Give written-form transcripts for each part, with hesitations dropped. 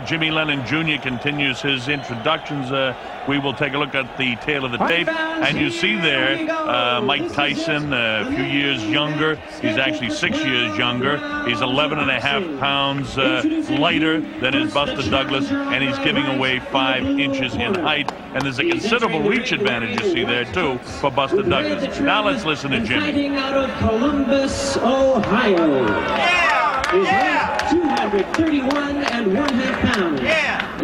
Jimmy Lennon Jr. continues his introductions. We will take a look at the tail of the tape, and you see there Mike Tyson, a few years younger. He's actually 6 years younger. He's 11.5 pounds lighter than his Buster Douglas, and he's giving away 5 inches in height. And there's a considerable reach advantage you see there too for Buster Douglas. Now let's listen to Jimmy. Fighting out of Columbus, Ohio. His weight 231.5 pounds.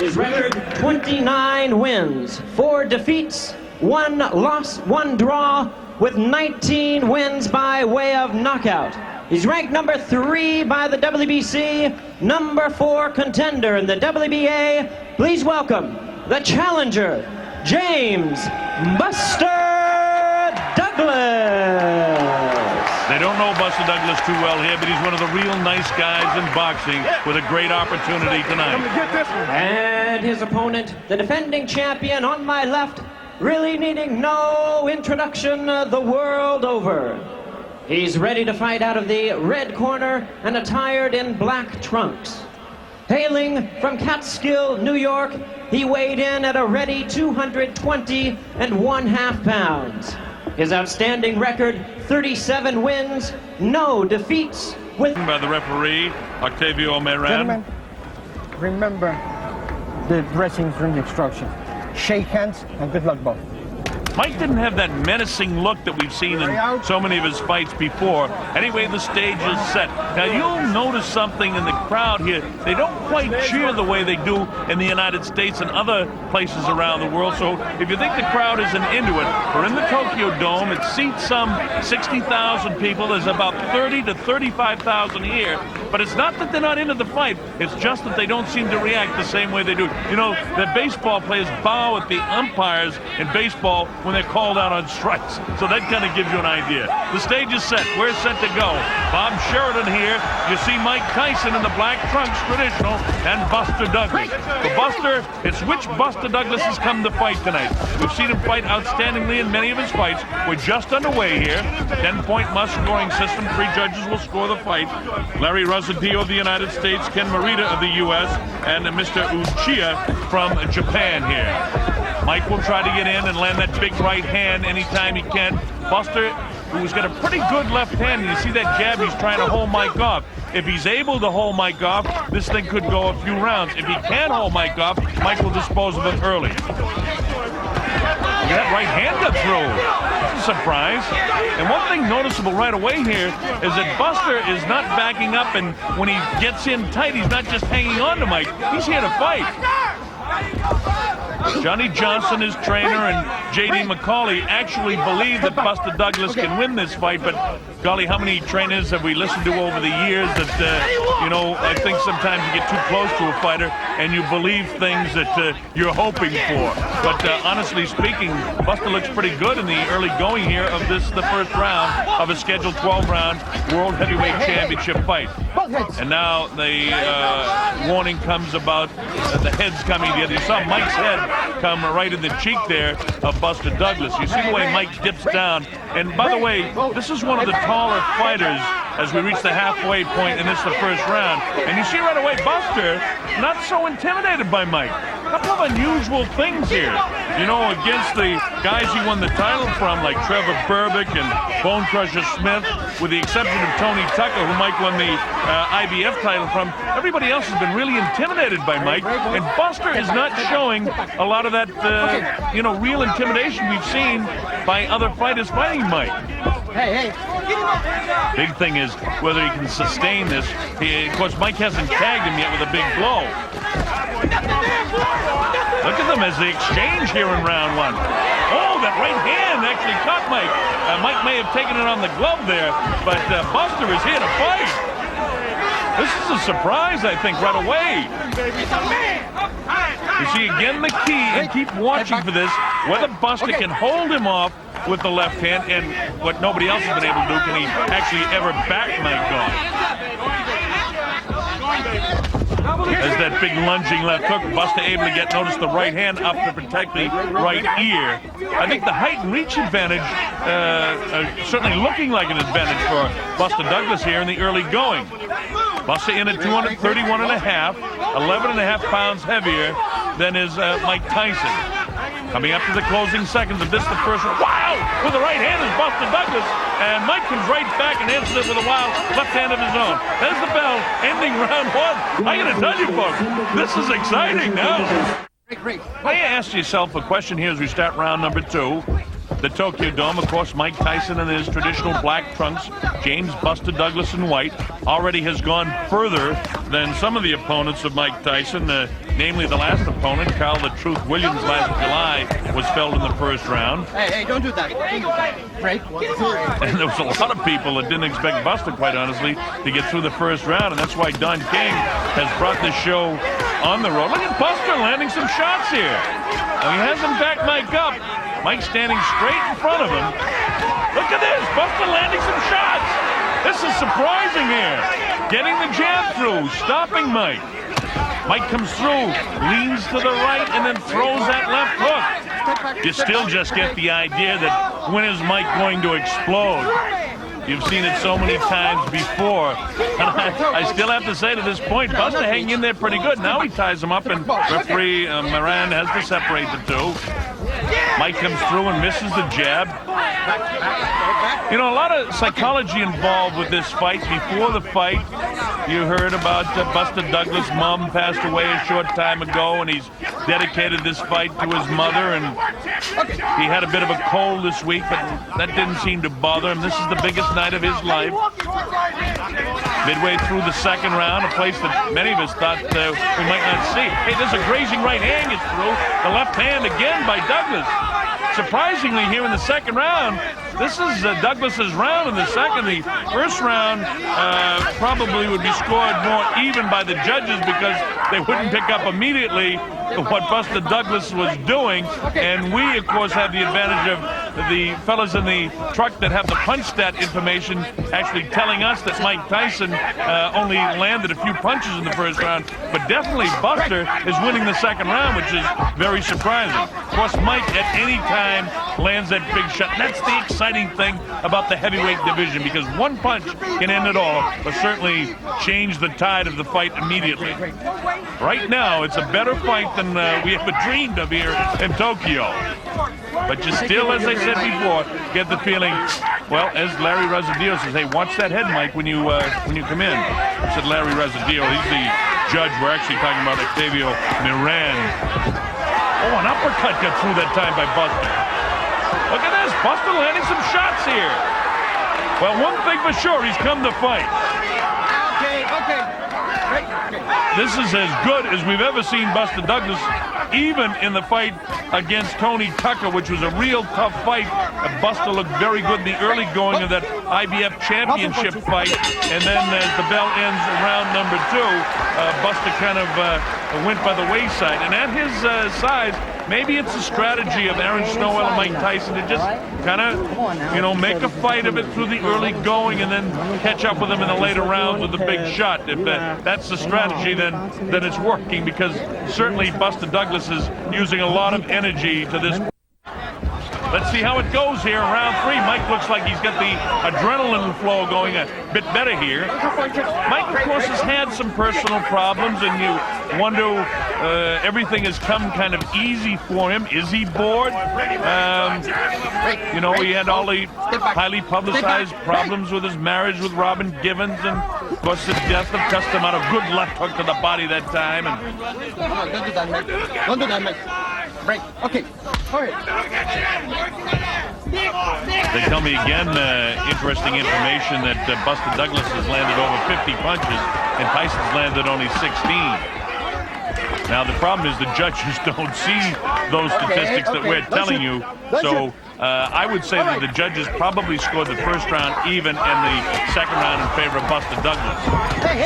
His record 29 wins, 4 defeats, 1 loss, 1 draw, with 19 wins by way of knockout. He's ranked number 3 by the WBC, number 4 contender in the WBA. Please welcome the challenger, James Buster Douglas. They don't know Buster Douglas too well here, but he's one of the real nice guys in boxing with a great opportunity tonight. And his opponent, the defending champion on my left, really needing no introduction the world over. He's ready to fight out of the red corner and attired in black trunks. Hailing from Catskill, New York, he weighed in at a ready 220.5 pounds. His outstanding record, 37 wins, no defeats. By the referee, Octavio Meran. Gentlemen, remember the dressing room instruction. Shake hands and good luck both. Mike didn't have that menacing look that we've seen in so many of his fights before. Anyway, the stage is set. Now, you'll notice something in the crowd here. They don't quite cheer the way they do in the United States and other places around the world. So if you think the crowd isn't into it, we're in the Tokyo Dome. It seats some 60,000 people. There's about 30 to 35,000 here. But it's not that they're not into the fight. It's just that they don't seem to react the same way they do. You know, the baseball players bow at the umpires in baseball when they're called out on strikes. So that kind of gives you an idea. The stage is set. We're set to go. Bob Sheridan here. You see Mike Tyson in the black trunks, traditional, and Buster Douglas. For Buster, it's which Buster Douglas has come to fight tonight. We've seen him fight outstandingly in many of his fights. We're just underway here. 10-point must scoring system. 3 judges will score the fight. Larry Rosadio of the United States, Ken Morita of the U.S., and Mr. Uchiha from Japan here. Mike will try to get in and land that big right hand anytime he can. Buster, who's got a pretty good left hand, and you see that jab, he's trying to hold Mike off. If he's able to hold Mike off, this thing could go a few rounds. If he can't hold Mike off, Mike will dispose of it early. Look at that right hand got through. That's a surprise. And one thing noticeable right away here is that Buster is not backing up, and when he gets in tight, he's not just hanging on to Mike. He's here to fight. Johnny Johnson, his trainer, and J.D. McCauley actually believe that Buster Douglas can win this fight, but golly, how many trainers have we listened to over the years that, you know, I think sometimes you get too close to a fighter and you believe things that you're hoping for. But honestly speaking, Buster looks pretty good in the early going here of the first round of a scheduled 12-round World Heavyweight Championship fight. And now the warning comes about the heads coming together. You saw Mike's head come right in the cheek there of Buster Douglas. You see the way Mike dips down. And by the way, this is one of the taller fighters as we reach the halfway point, and this is the first round. And you see right away, Buster not so intimidated by Mike. A couple of unusual things here. You know, against the guys he won the title from, like Trevor Berbick and Bone Crusher Smith, with the exception of Tony Tucker, who Mike won the IBF title from, everybody else has been really intimidated by Mike. And Buster is not showing a lot of that, you know, real intimidation we've seen by other fighters fighting Mike. Hey. Big thing is whether he can sustain this. Of course, Mike hasn't tagged him yet with a big blow. Look at them as they exchange here in round 1. Oh, that right hand actually caught Mike. Mike may have taken it on the glove there, but Buster is here to fight. This is a surprise, I think, right away. You see, again, the key, and keep watching for this, whether Buster can hold him off with the left hand, and what nobody else has been able to do, can he actually ever back Mike off? As that big lunging left hook, Buster able to get, notice the right hand up to protect the right ear. I think the height and reach advantage certainly looking like an advantage for Buster Douglas here in the early going. Buster in at 231 and a half, 11 and a half pounds heavier than is Mike Tyson. Coming up to the closing seconds of this, the first one. Wow! With the right hand is Buster Douglas. And Mike comes right back and answers it with a wild left hand of his own. There's the bell, ending round one. I gotta tell you folks, this is exciting now. Why you ask yourself a question here as we start round number 2. The Tokyo Dome, of course, Mike Tyson in his traditional black trunks, James Buster Douglas in white, already has gone further than some of the opponents of Mike Tyson, namely the last opponent, Carl the Truth Williams, last July, was felled in the first round. Hey, don't do that. Break. And there was a lot of people that didn't expect Buster, quite honestly, to get through the first round, and that's why Don King has brought this show on the road. Look at Buster landing some shots here. Now, he hasn't backed Mike up. Mike standing straight in front of him. Look at this, Buster landing some shots. This is surprising here. Getting the jab through, stopping Mike. Mike comes through, leans to the right, and then throws that left hook. You still just get the idea that when is Mike going to explode? You've seen it so many times before. And I still have to say to this point, Buster hanging in there pretty good. Now he ties him up, and referee Moran has to separate the two. Mike comes through and misses the jab. You know, a lot of psychology involved with this fight. Before the fight, you heard about Buster Douglas' mom passed away a short time ago, and he's dedicated this fight to his mother, and he had a bit of a cold this week, but that didn't seem to bother him. This is the biggest night of his life. Midway through the second round, a place that many of us thought we might not see. Hey, there's a grazing right hand gets through. The left hand again by Douglas. Surprisingly, here in the second round, this is Douglas's round in the second. The first round probably would be scored more even by the judges because they wouldn't pick up immediately what Buster Douglas was doing. And we, of course, have the advantage of the fellas in the truck that have the punch stat information actually telling us that Mike Tyson only landed a few punches in the first round. But definitely Buster is winning the second round, which is very surprising. Of course, Mike at any time lands that big shot. That's the exciting thing about the heavyweight division, because one punch can end it all, but certainly change the tide of the fight immediately. Right now, it's a better fight than we ever dreamed of here in Tokyo. But you still, as I said before, get the feeling, well, as Larry Rezadio says, hey, watch that head, Mike, when you come in. I said Larry Rezadio, he's the judge. We're actually talking about Octavio Moran. Oh, an uppercut got through that time by Buster. Look at this, Buster landing some shots here. Well, one thing for sure, he's come to fight. Okay. This is as good as we've ever seen Buster Douglas, even in the fight against Tony Tucker, which was a real tough fight. Buster looked very good in the early going of that IBF championship fight, and then as the bell ends round number 2, Buster kind of went by the wayside. And at his size, maybe it's a strategy of Aaron Snowell and Mike Tyson to just kind of, make a fight of it through the early going and then catch up with him in the later rounds with a big shot. If that's the strategy, then it's working, because certainly Buster Douglas is using a lot of energy to this. Let's see how it goes here in round 3. Mike looks like he's got the adrenaline flow going a bit better here. Mike, of course, has had some personal problems, and you wonder, everything has come kind of easy for him. Is he bored? He had all the highly publicized problems with his marriage with Robin Givens, and, of course, the death of Custom out. A good left hook to the body that time. And Don't do that, Mike. Don't do that, Mike. Break. Okay. All right. They tell me again, interesting information, that Buster Douglas has landed over 50 punches and Tyson's landed only 16. Now, the problem is the judges don't see those statistics that we're telling you. So I would say that the judges probably scored the first round even and the second round in favor of Buster Douglas.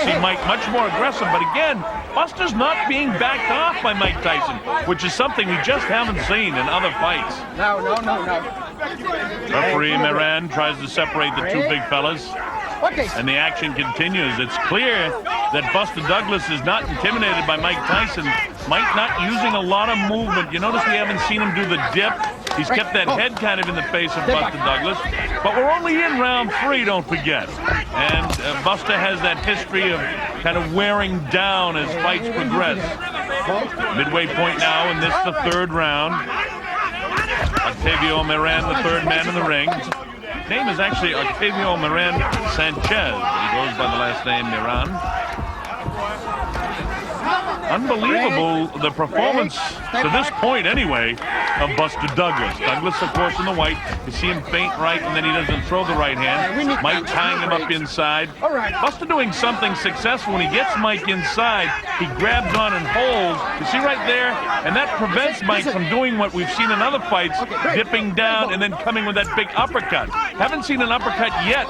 See Mike much more aggressive, but again, Buster's not being backed off by Mike Tyson, which is something we just haven't seen in other fights. No. Referee Moran tries to separate the two big fellas. And the action continues. It's clear that Buster Douglas is not intimidated by Mike Tyson. Mike not using a lot of movement. You notice we haven't seen him do the dip. He's kept that head kind of in the face of Buster Douglas. But we're only in round 3, don't forget. And Buster has that history of kind of wearing down as fights progress. Midway point now, and this the 3rd round. Octavio Moran, the 3rd man in the ring. His name is actually Octavio Moran Sanchez. He goes by the last name Moran. Unbelievable, the performance, to this point anyway, of Buster Douglas. Douglas, of course, in the white. You see him feint right, and then he doesn't throw the right hand. Mike tying him up inside. Buster doing something successful. When he gets Mike inside, he grabs on and holds. You see right there? And that prevents Mike from doing what we've seen in other fights, dipping down and then coming with that big uppercut. Haven't seen an uppercut yet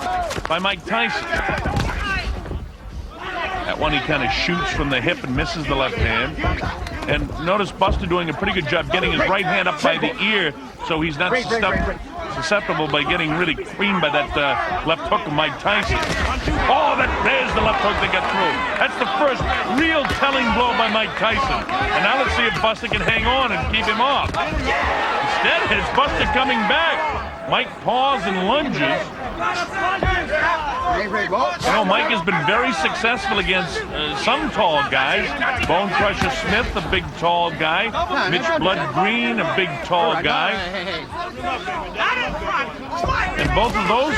by Mike Tyson. That one he kind of shoots from the hip and misses the left hand. And notice Buster doing a pretty good job getting his right hand up by the ear so he's not susceptible by getting really creamed by that left hook of Mike Tyson. Oh, there's the left hook that got through. That's the first real telling blow by Mike Tyson. And now let's see if Buster can hang on and keep him off. Instead, it's Buster coming back. Mike paws and lunges. You know, Mike has been very successful against some tall guys. Bone Crusher Smith, a big tall guy. Mitch Blood Green, a big tall guy. And both of those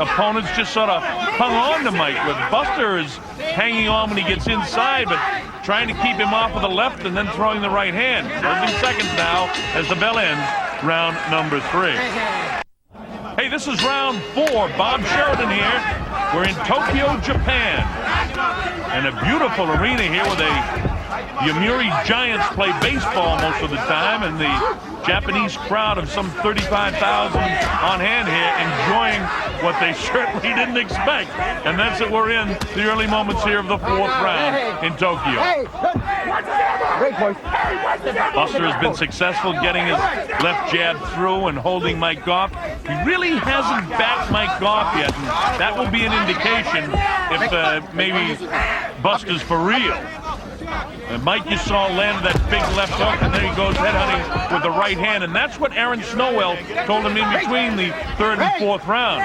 opponents just sort of hung on to Mike. With Buster is hanging on when he gets inside, but trying to keep him off with the left and then throwing the right hand. Closing seconds now as the bell ends. Round number 3. Hey, this is round 4. Bob Sheridan here. We're in Tokyo, Japan. And a beautiful arena here where the Yomiuri Giants play baseball most of the time, and the Japanese crowd of some 35,000 on hand here enjoying what they certainly didn't expect. And that's that we're in the early moments here of the 4th round in Tokyo. Buster has been successful getting his left jab through and holding Mike off. He really hasn't backed Mike off yet, and that will be an indication if maybe Buster's for real. And Mike, you saw, landed that big left hook, and then he goes headhunting with the right hand, and that's what Aaron Snowell told him in between the 3rd and 4th round.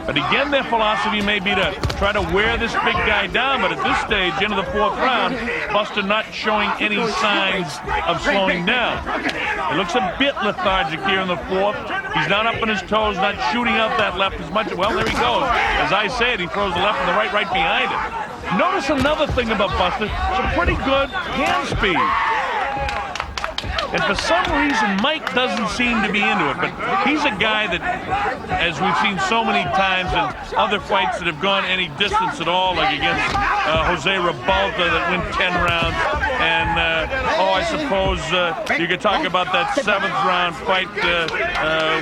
But again, their philosophy may be to try to wear this big guy down, but at this stage, into the 4th round, Buster not showing any signs of slowing down. It looks a bit lethargic here in the 4th. He's not up on his toes, not shooting out that left as much. Well, there he goes. As I said, he throws the left and the right behind him. Notice another thing about Buster, some pretty good hand speed. And for some reason, Mike doesn't seem to be into it, but he's a guy that, as we've seen so many times in other fights that have gone any distance at all, like against Jose Rebalta that went 10 rounds, and I suppose you could talk about that 7th round fight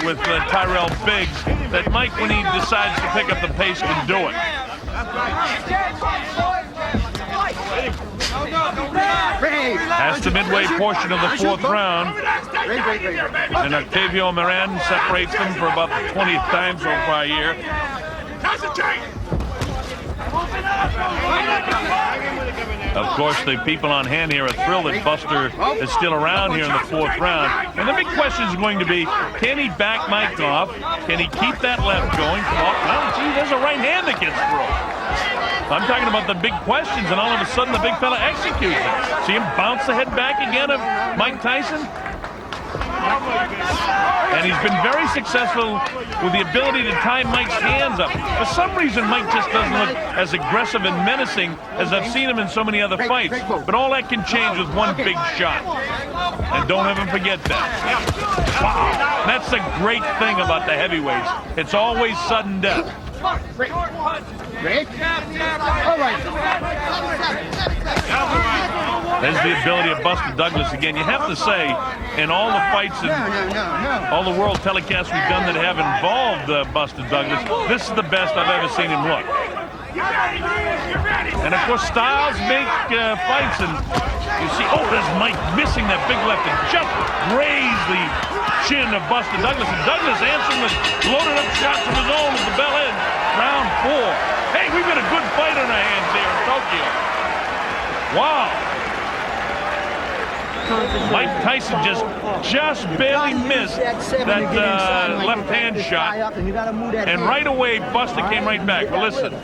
with Tyrell Biggs, that Mike, when he decides to pick up the pace, can do it. That's the midway portion of the 4th round. And Octavio Moran separates them for about the 20th time so far here. Of course, the people on hand here are thrilled that Buster is still around here in the 4th round. And the big question is going to be, can he back Mike off? Can he keep that left going? Well, see, there's a right hand that gets through. I'm talking about the big questions, and all of a sudden the big fella executes it. See him bounce the head back again of Mike Tyson? And he's been very successful with the ability to tie Mike's hands up. For some reason, Mike just doesn't look as aggressive and menacing as I've seen him in so many other fights. But all that can change with one big shot. And don't ever forget that. Wow. That's the great thing about the heavyweights. It's always sudden death. There's the ability of Buster Douglas again. You have to say, in all the fights and all the world telecasts we've done that have involved Buster Douglas, this is the best I've ever seen him look. And of course, styles make fights, and you see, there's Mike missing that big left and just grazed the chin of Buster Douglas. And Douglas answering with loaded up shots of his own as the bell ends. Round 4. Hey, we've got a good fight on our hands here in Tokyo. Wow. Mike Tyson just barely missed that left hand shot. And right away, Buster came right back. But listen,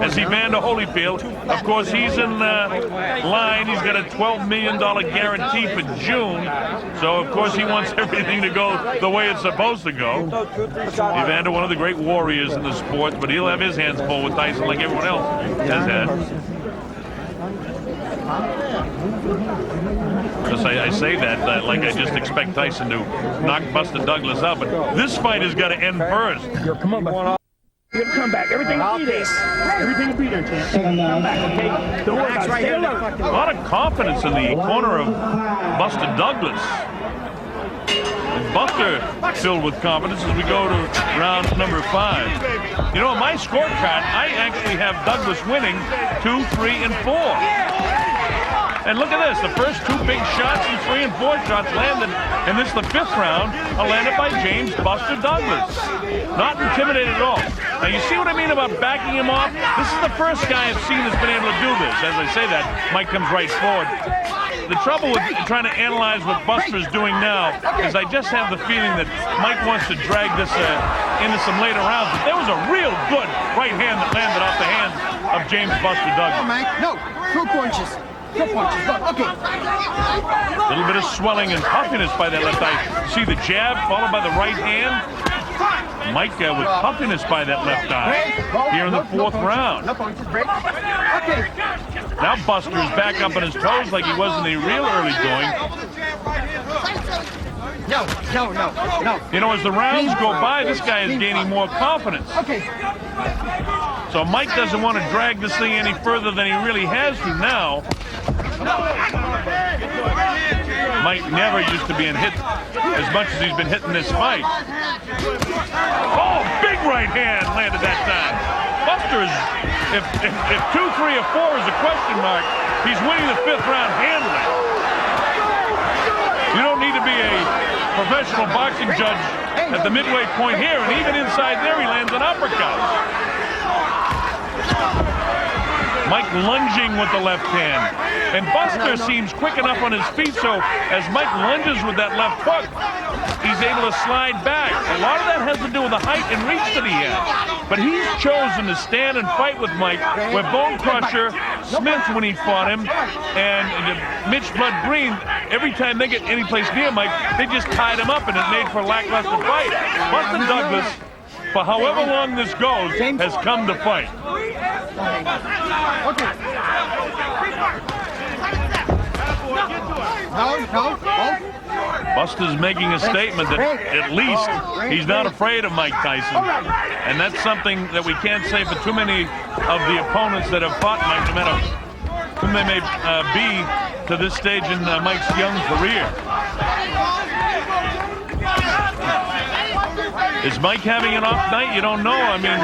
as Evander Holyfield, of course, he's in line. He's got a $12 million guarantee for June. So, of course, he wants everything to go the way it's supposed to go. Evander, one of the great warriors in the sport, but he'll have his hands full with Tyson like everyone else has had. Because I say that like I just expect Tyson to knock Buster Douglas out. But this fight has got to end first. Yo, come on, buddy. You come back. Everything will be there. Everything will be there, champ. Come back, okay? Don't worry about it. Stay alert. A lot of confidence in the corner of Buster Douglas. And Buster filled with confidence as we go to round number 5. You know, on my scorecard, I actually have Douglas winning 2, 3, and 4. And look at this, the first 2 big shots and 3 and 4 shots landed, and this, the 5th round, are landed by James Buster Douglas. Not intimidated at all. Now, you see what I mean about backing him off? This is the first guy I've seen that's been able to do this. As I say that, Mike comes right forward. The trouble with trying to analyze what Buster's doing now is I just have the feeling that Mike wants to drag this into some later rounds. But there was a real good right hand that landed off the hands of James Buster Douglas. No, Mike. No. 2 punches. 2 punches. Go. Okay. A little bit of swelling and puffiness by that left eye. See the jab followed by the right hand? Mike with puffiness by that left eye here in the 4th round. No punches. Break. Okay. Now Buster's back up on his toes like he was in the real early going. No. You know, as the rounds go by, this guy is gaining more confidence. Okay. So Mike doesn't want to drag this thing any further than he really has to now. Mike never used to being hit as much as he's been hitting this fight. Oh, big right hand landed that time. Buster is, if 2, 3, or 4 is a question mark, he's winning the 5th round handily. You don't need to be a professional boxing judge at the midway point here, and even inside there he lands an uppercut. Mike lunging with the left hand. And Buster seems quick enough on his feet, so as Mike lunges with that left hook, he's able to slide back. A lot of that has to do with the height and reach that he has. But he's chosen to stand and fight with Mike, where Bone Crusher, Smith, when he fought him, and Mitch Blood Green, every time they get any place near Mike, they just tied him up, and it made for a lackluster fight. Buster Douglas, for however long this goes, has come to fight. No. Buster's making a statement that at least he's not afraid of Mike Tyson. And that's something that we can't say for too many of the opponents that have fought Mike, no matter who they may be to this stage in Mike's young career. Is Mike having an off night? You don't know. I mean,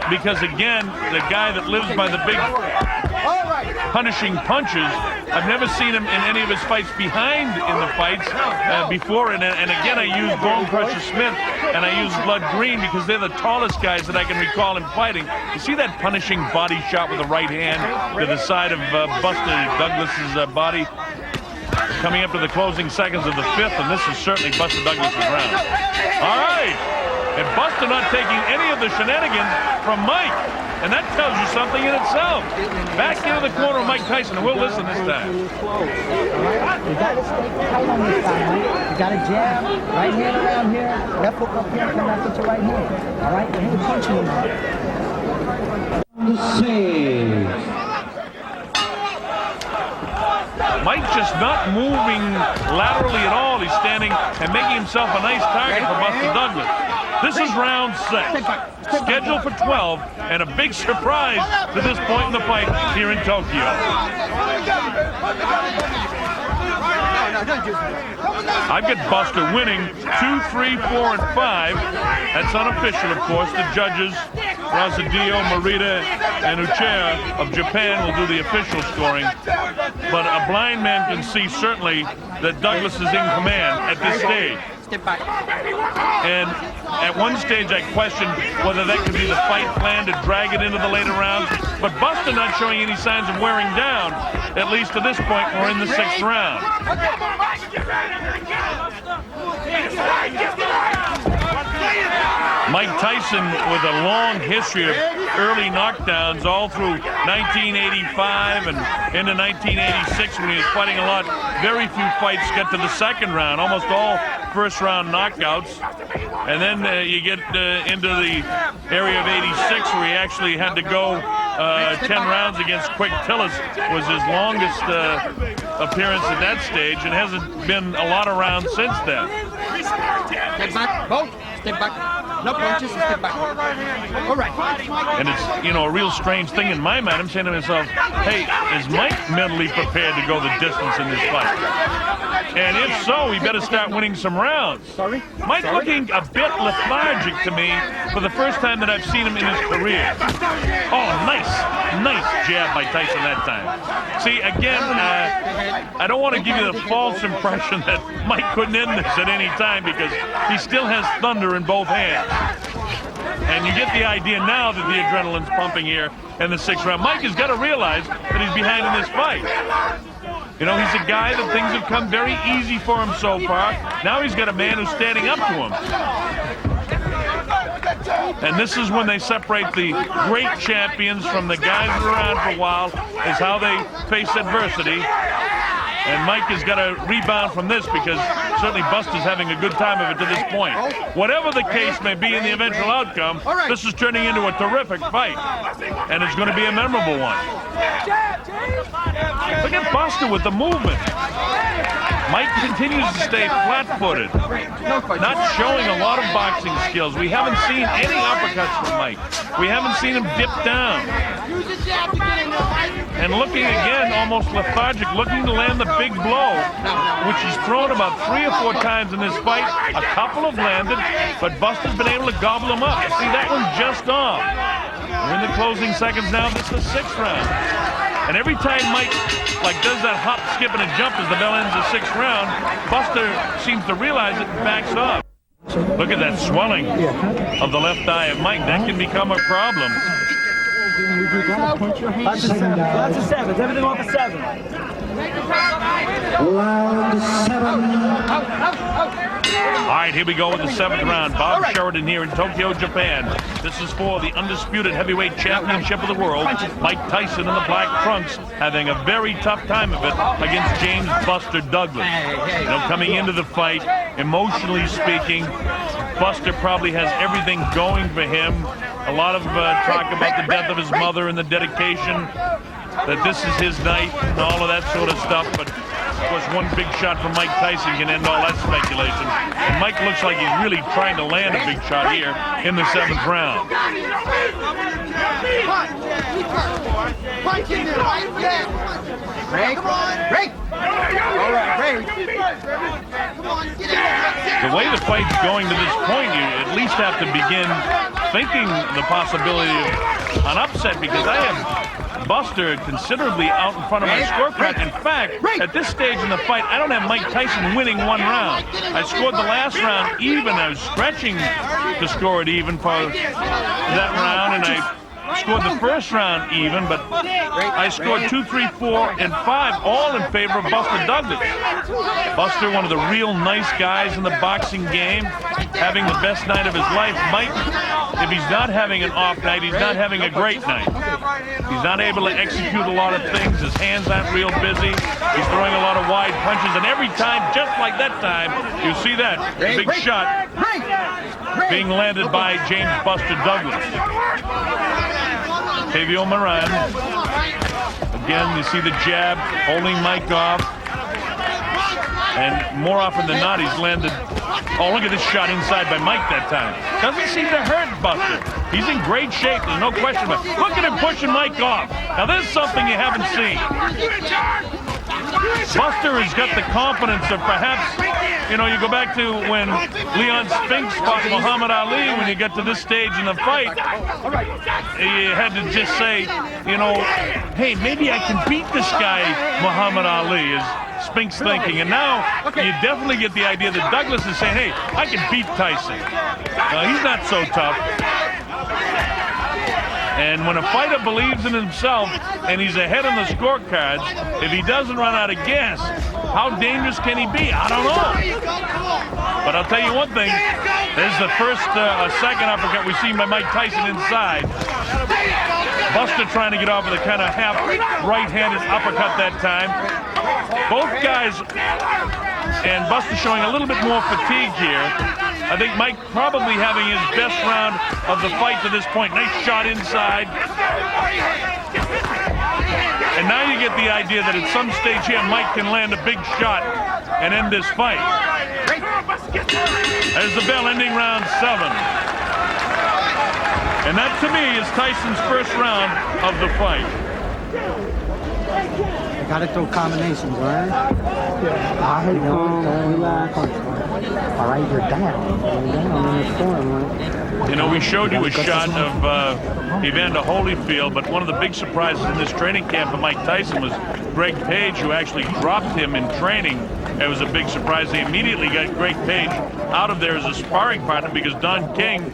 because again, the guy that lives by the big punishing punches, I've never seen him in any of his fights behind in the fights before. And again, I use Bone Crusher Smith and I use Blood Green because they're the tallest guys that I can recall him fighting. You see that punishing body shot with the right hand to the side of Buster Douglas's body? Coming up to the closing seconds of the 5th, and this is certainly Buster Douglas's round. All right, and Buster not taking any of the shenanigans from Mike, and that tells you something in itself. Back into the corner of Mike Tyson, and we'll listen this time. You got to stay tight on this guy, Mike. You got to jab, right hand around here, left hook up here, come back with your right hand. All right, you ain't punching him. Mike just not moving laterally at all. He's standing and making himself a nice target for Buster Douglas. This is round 6, scheduled for 12, and a big surprise to this point in the fight here in Tokyo. I've got Buster winning 2, 3, 4, and 5. That's unofficial, of course. The judges, Razadio, Morita, and Uchea of Japan will do the official scoring. But a blind man can see certainly that Douglas is in command at this stage. And at one stage, I questioned whether that could be the fight plan to drag it into the later rounds. But Buster not showing any signs of wearing down, at least to this point. We're in the 6th round. Mike Tyson with a long history of early knockdowns all through 1985 and into 1986 when he was fighting a lot. Very few fights get to the 2nd round, almost all first-round knockouts. And then you get into the area of 86 where he actually had to go 10 rounds against Quick Tillis. Was his longest appearance at that stage, and hasn't been a lot of rounds since then. Step back, both. Step back. No punches, step back. All right. And it's, you know, a real strange thing in my mind. I'm saying to myself, hey, is Mike mentally prepared to go the distance in this fight? And if so, he better start winning some rounds. Mike looking a bit lethargic to me for the first time that I've seen him in his career. Oh, nice jab by Tyson that time. See, again, I don't want to give you the false impression that Mike couldn't end this at any time, because he still has thunder in both hands. And you get the idea now that the adrenaline's pumping here in the 6th round. Mike has got to realize that he's behind in this fight. You know, he's a guy that things have come very easy for him so far. Now he's got a man who's standing up to him. And this is when they separate the great champions from the guys that are around for a while, is how they face adversity. And Mike has got to rebound from this, because certainly Buster's having a good time of it to this point. Whatever the case may be in the eventual outcome, this is turning into a terrific fight. And it's going to be a memorable one. Look at Buster with the movement. Mike continues to stay flat-footed, not showing a lot of boxing skills. We haven't seen any uppercuts from Mike. We haven't seen him dip down. And looking again, almost lethargic, looking to land the big blow, which he's thrown about 3 or 4 times in this fight. A couple have landed, but Buster's been able to gobble them up. See, that one's just off. We're in the closing seconds now. This is the 6th round. And every time Mike does that hop, skip, and a jump as the bell ends the 6th round, Buster seems to realize it and backs off. Look at that swelling of the left eye of Mike. That can become a problem. Lots of 7s. Everything off of 7. Round 7. All right, here we go with the 7th round. Bob Sheridan here in Tokyo, Japan. This is for the undisputed heavyweight championship of the world. Mike Tyson in the black trunks having a very tough time of it against James Buster Douglas. You know, coming into the fight, emotionally speaking, Buster probably has everything going for him. A lot of talk about the death of his mother and the dedication, that this is his night and all of that sort of stuff. But of course, one big shot from Mike Tyson can end all that speculation. And Mike looks like he's really trying to land a big shot here in the 7th round. Break. All right, break. The way the fight's going to this point, you at least have to begin thinking the possibility of an upset, because I have Buster considerably out in front of my scorecard. In fact, at this stage in the fight, I don't have Mike Tyson winning 1 round. I scored the last round even. I was stretching to score it even for that round, and I scored the first round even, but I scored 2, 3, 4, and 5, all in favor of Buster Douglas. Buster, one of the real nice guys in the boxing game, having the best night of his life. Mike, if he's not having an off night, he's not having a great night. He's not able to execute a lot of things. His hands aren't real busy. He's throwing a lot of wide punches, and every time, just like that time, you see that big shot being landed by James Buster Douglas. Tavio Moran. Again, you see the jab, holding Mike off. And more often than not, he's landed. Oh, look at this shot inside by Mike that time. Doesn't seem to hurt Buster. He's in great shape, there's no question about it. Look at him pushing Mike off. Now, there's something you haven't seen. Buster has got the confidence of perhaps, you know, you go back to when Leon Spinks fought Muhammad Ali, when you get to this stage in the fight, you had to just say, you know, hey, maybe I can beat this guy, Muhammad Ali, is Spinks thinking. And now you definitely get the idea that Douglas is saying, hey, I can beat Tyson. He's not so tough. And when a fighter believes in himself and he's ahead on the scorecards, if he doesn't run out of gas, how dangerous can he be? I don't know. But I'll tell you one thing. There's the first, second uppercut we've seen by Mike Tyson inside. Buster trying to get off with a kind of half right-handed uppercut that time. Both guys, and Buster showing a little bit more fatigue here. I think Mike probably having his best round of the fight to this point. Nice shot inside. And now you get the idea that at some stage here, Mike can land a big shot and end this fight. There's the bell ending round 7. And that, to me, is Tyson's first round of the fight. You gotta throw combinations, right? All right, you're down. You're down in the form, right? You know, we showed you a shot of Evander Holyfield, but one of the big surprises in this training camp for Mike Tyson was Greg Page, who actually dropped him in training. It was a big surprise. They immediately got Greg Page out of there as a sparring partner because Don King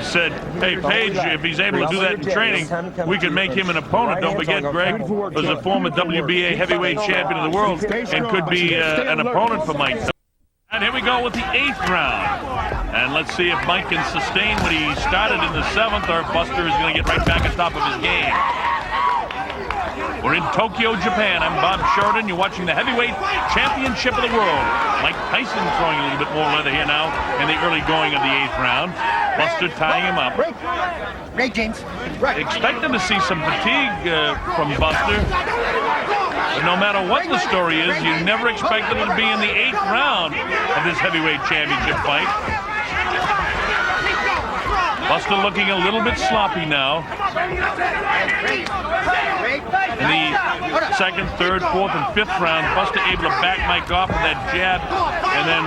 said, hey, Page, if he's able to do that in training, we could make him an opponent. Don't forget, Greg was a former WBA heavyweight champion of the world and could be an opponent for Mike. And here we go with the 8th round. And let's see if Mike can sustain what he started in the 7th, or if Buster is going to get right back on top of his game. We're in Tokyo, Japan. I'm Bob Sheridan. You're watching the heavyweight championship of the world. Mike Tyson throwing a little bit more leather here now in the early going of the 8th round. Buster tying him up. Break, James. Expected to see some fatigue from Buster. But no matter what the story is, you never expected it to be in the 8th round of this heavyweight championship fight. Buster looking a little bit sloppy now. In the 2nd, 3rd, 4th, and 5th round, Buster able to back Mike off with that jab and then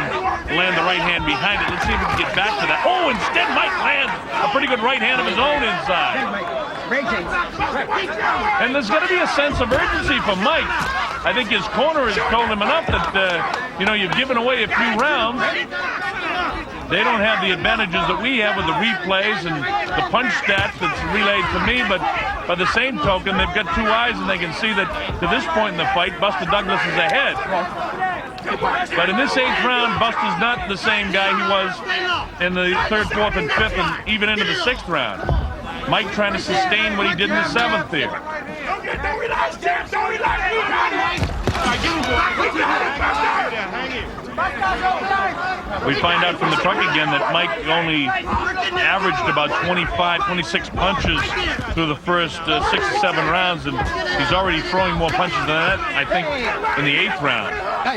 land the right hand behind it. Let's see if we can get back to that. Oh, instead Mike lands a pretty good right hand of his own inside. And there's got to be a sense of urgency for Mike. I think his corner has told him enough that, you know, you've given away a few rounds. They don't have the advantages that we have with the replays and the punch stats that's relayed to me, but by the same token, they've got 2 eyes and they can see that to this point in the fight, Buster Douglas is ahead. But in this 8th round, Buster's not the same guy he was in the 3rd, 4th, and 5th, and even into the 6th round. Mike trying to sustain what he did in the 7th here. We find out from the truck again that Mike only averaged about 25, 26 punches through the first 6 or 7 rounds, and he's already throwing more punches than that, I think, in the 8th round.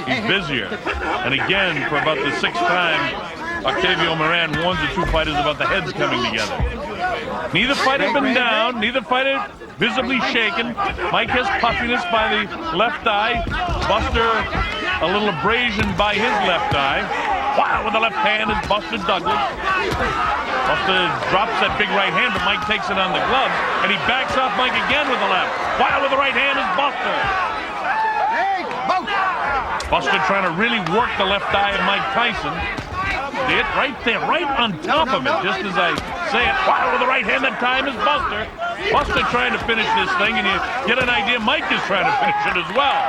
He's busier. And again, for about the 6th time, Octavio Moran warns the 2 fighters about the heads coming together. Neither fighter been down, neither fighter visibly shaken. Mike has puffiness by the left eye. Buster a little abrasion by his left eye. Wow, with the left hand is Buster Douglas. Buster drops that big right hand, but Mike takes it on the glove, and he backs off Mike again with the left. Wow, with the right hand is Buster. Buster trying to really work the left eye of Mike Tyson. See it right there, right on top of it, just as I say it. Wow, with the right hand that time is Buster. Buster trying to finish this thing, and you get an idea Mike is trying to finish it as well.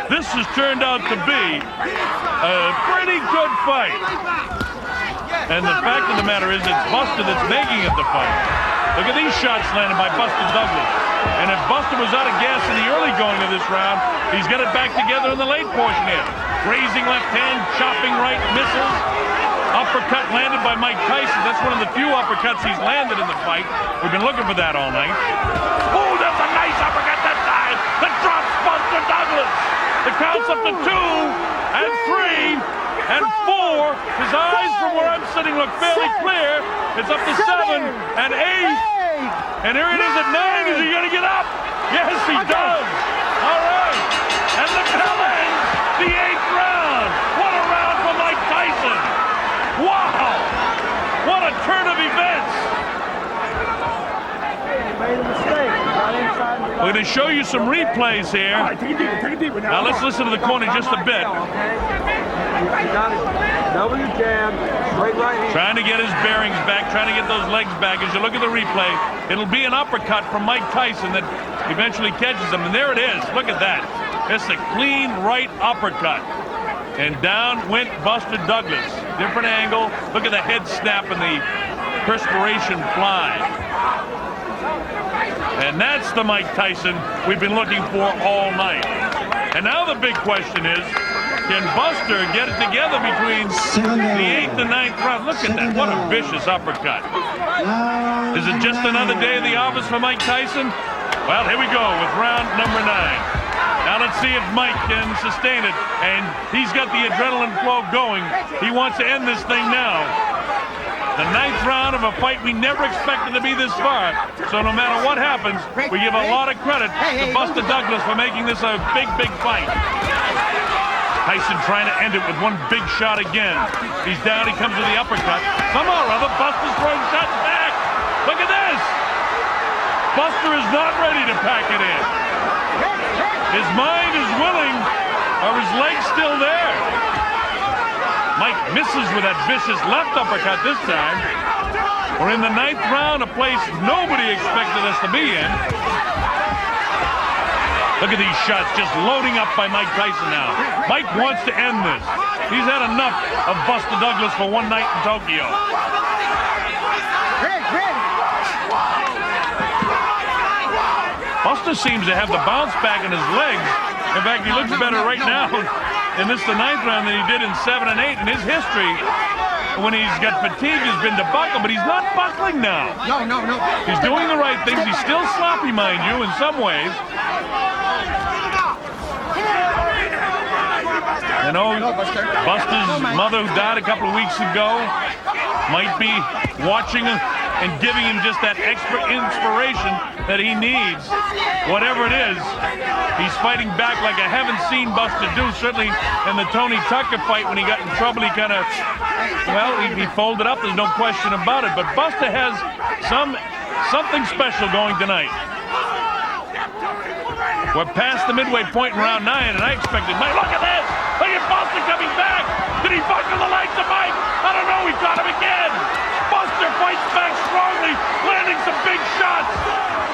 This has turned out to be a pretty good fight. And the fact of the matter is, it's Buster that's making it the fight. Look at these shots landed by Buster Douglas. And if Buster was out of gas in the early going of this round, he's got it back together in the late portion here. Grazing left hand, chopping right, misses. Uppercut landed by Mike Tyson. That's one of the few uppercuts he's landed in the fight. We've been looking for that all night. Oh, that's a nice uppercut that time. That drops Buster Douglas. The count's up to 2 and 3 and 4. His eyes from where I'm sitting look fairly clear. It's up to 7 and 8. And here it is at 9. Is he going to get up? Yes, he does. All right. And the We're going to show you some replays here. All right, take it deeper now. Now let's listen to the corner just a bit. You got it. Double your jab. Straight right hand. Trying to get his bearings back, trying to get those legs back. As you look at the replay, it'll be an uppercut from Mike Tyson that eventually catches him. And there it is. Look at that. It's a clean right uppercut. And down went Buster Douglas. Different angle. Look at the head snap and the perspiration fly. And that's the Mike Tyson we've been looking for all night. And now the big question is, can Buster get it together between the 8th and 9th round? Look at that. What a vicious uppercut. Is it just another day in the office for Mike Tyson? Well, here we go with round number 9. Now let's see if Mike can sustain it. And he's got the adrenaline flow going. He wants to end this thing now. The 9th round of a fight we never expected to be this far. So no matter what happens, we give a lot of credit to Buster Douglas for making this a big, big fight. Tyson trying to end it with one big shot again. He's down, he comes with the uppercut. Somehow or other, Buster's throwing shots back. Look at this. Buster is not ready to pack it in. His mind is willing. Are his legs still there? Mike misses with that vicious left uppercut this time. We're in the 9th round, a place nobody expected us to be in. Look at these shots just loading up by Mike Tyson now. Mike wants to end this. He's had enough of Buster Douglas for one night in Tokyo. Buster seems to have the bounce back in his legs. In fact, he looks better right now in this, the 9th round, than he did in 7 and 8. In his history, when he's got fatigue, has been to buckle, but he's not buckling now. No. He's doing the right things. He's still sloppy, mind you, in some ways. You know, Buster's mother, who died a couple of weeks ago, might be watching him and giving him just that extra inspiration that he needs. Whatever it is, he's fighting back like I haven't seen Buster do. Certainly in the Tony Tucker fight, when he got in trouble, he kind of, well, he folded up. There's no question about it. But Buster has something special going tonight. We're past the midway point in round 9, and I expected Mike. Look at this! Look at Buster coming back! Did he buckle the legs of Mike? I don't know. He caught him again. Buster fights back strongly, landing some big shots.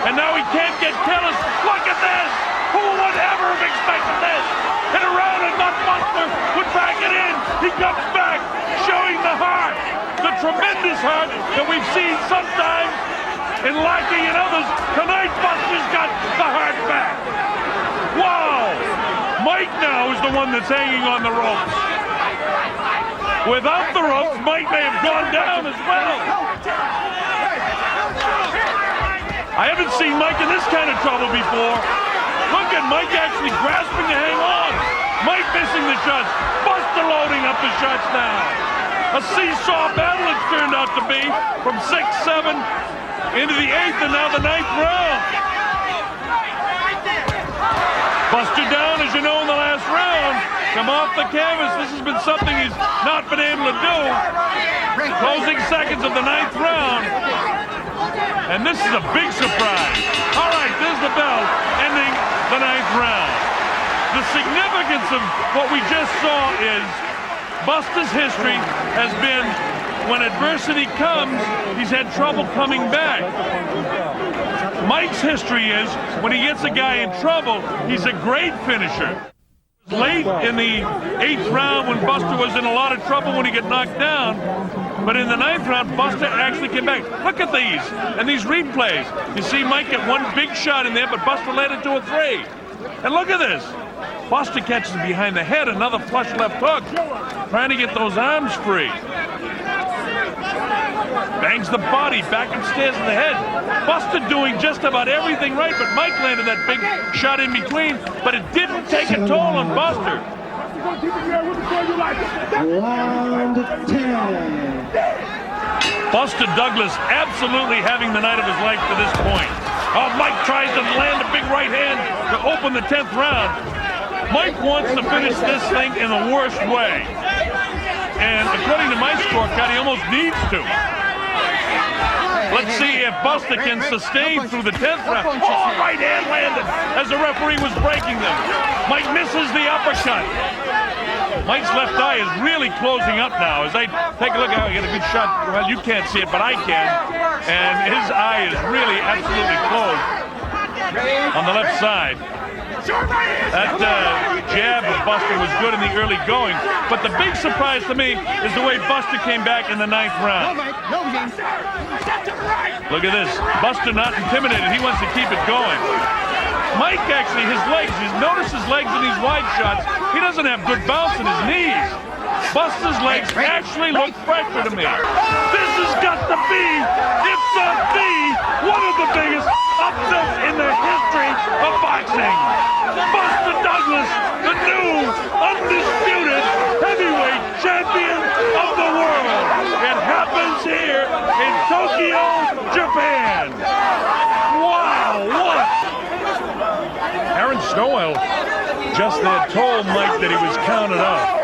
And now he can't get careless. Look at this! Who would ever have expected this? And around and not Buster would back it in. He comes back, showing the heart, the tremendous heart that we've seen sometimes in Lackey and others. Tonight, Buster's got the heart back. Wow! Mike now is the one that's hanging on the ropes. Without the ropes, Mike may have gone down as well. I haven't seen Mike in this kind of trouble before. Look at Mike actually grasping to hang on. Mike missing the shots. Buster loading up the shots now. A seesaw battle it's turned out to be, from 6, 7 into the 8th and now the 9th round. Buster down, as you know, in the last round. Come off the canvas. This has been something he's not been able to do. Closing seconds of the 9th round. And this is a big surprise. All right, there's the bell, ending the 9th round. The significance of what we just saw is Buster's history has been, when adversity comes, he's had trouble coming back. Mike's history is, when he gets a guy in trouble, he's a great finisher. Late in the 8th round, when Buster was in a lot of trouble when he got knocked down, but in the 9th round, Buster actually came back. Look at these, and these replays. You see Mike get one big shot in there, but Buster led it to a 3. And look at this. Buster catches behind the head, another flush left hook, trying to get those arms free. Bangs the body back upstairs in the head. Buster doing just about everything right, but Mike landed that big shot in between, but it didn't take a toll on Buster. Round 10. Buster Douglas absolutely having the night of his life to this point. Oh, Mike tries to land a big right hand to open the 10th round. Mike wants to finish this thing in the worst way. And according to my scorecard, he almost needs to. Let's see if Buster can sustain through the 10th round. Oh, right hand landed as the referee was breaking them. Mike misses the uppercut. Mike's left eye is really closing up now. As I take a look, I get a good shot. Well, you can't see it, but I can. And his eye is really absolutely closed on the left side. That jab of Buster was good in the early going, but the big surprise to me is the way Buster came back in the 9th round. Look at this. Buster not intimidated. He wants to keep it going. Mike actually, his legs, notice his legs in these wide shots. He doesn't have good bounce in his knees. Buster's legs actually look fresher to me. This has got to be, if not the, one of the biggest upsets in the history of boxing. Buster Douglas, the new, undisputed heavyweight champion of the world. It happens here in Tokyo, Japan. Wow, what? Aaron Snowell just there told Mike that he was counted out.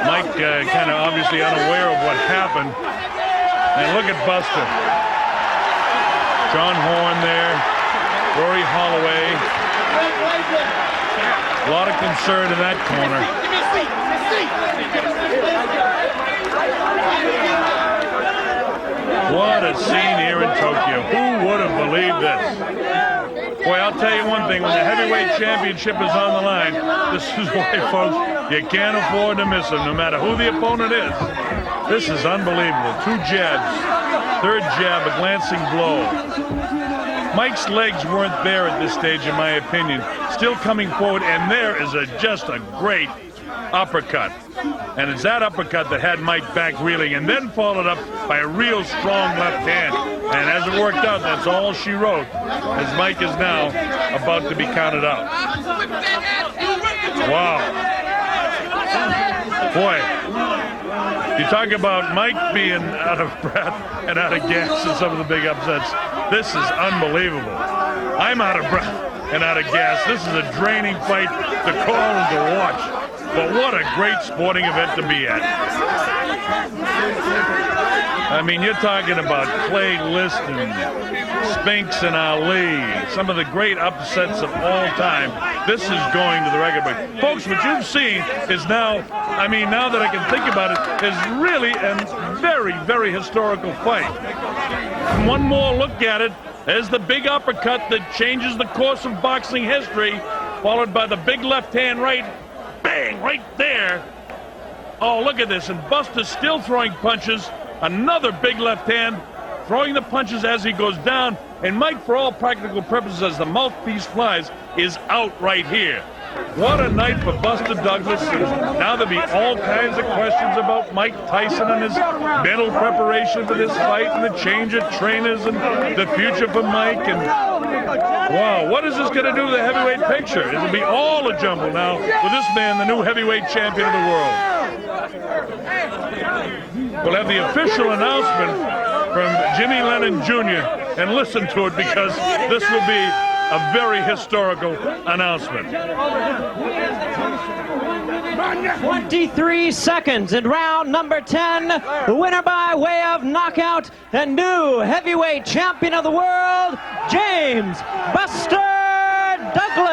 Mike kind of obviously unaware of what happened. And look at Buster. John Horn there. Rory Holloway. A lot of concern in that corner. What a scene here in Tokyo. Who would have believed this? Boy, I'll tell you one thing. When the heavyweight championship is on the line, this is why, folks, you can't afford to miss them, no matter who the opponent is. This is unbelievable. 2 jabs. 3rd jab, a glancing blow. Mike's legs weren't there at this stage, in my opinion. Still coming forward, and there is just a great uppercut. And it's that uppercut that had Mike back reeling, and then followed up by a real strong left hand. And as it worked out, that's all she wrote, as Mike is now about to be counted out. Wow. Boy, you talk about Mike being out of breath and out of gas in some of the big upsets. This is unbelievable. I'm out of breath and out of gas. This is a draining fight to call and to watch. But what a great sporting event to be at. I mean, you're talking about Clay Liston, Spinks and Ali, some of the great upsets of all time. This is going to the record book. Folks, what you've seen is now, I mean, now that I can think about it, is really a very, very historical fight. And one more look at it as the big uppercut that changes the course of boxing history, followed by the big left hand right. Bang, right there. Oh, look at this. And Buster's still throwing punches. Another big left hand, throwing the punches as he goes down. And Mike, for all practical purposes, as the mouthpiece flies, is out right here. What a night for Buster Douglas. Now there'll be all kinds of questions about Mike Tyson and his mental preparation for this fight and the change of trainers and the future for Mike. And wow, what is this going to do to the heavyweight picture? It'll be all a jumble now with this man, the new heavyweight champion of the world. We'll have the official announcement from Jimmy Lennon Jr. and listen to it, because this will be a very historical announcement. 23 seconds in round number 10. The winner by way of knockout and new heavyweight champion of the world, James Buster Douglas.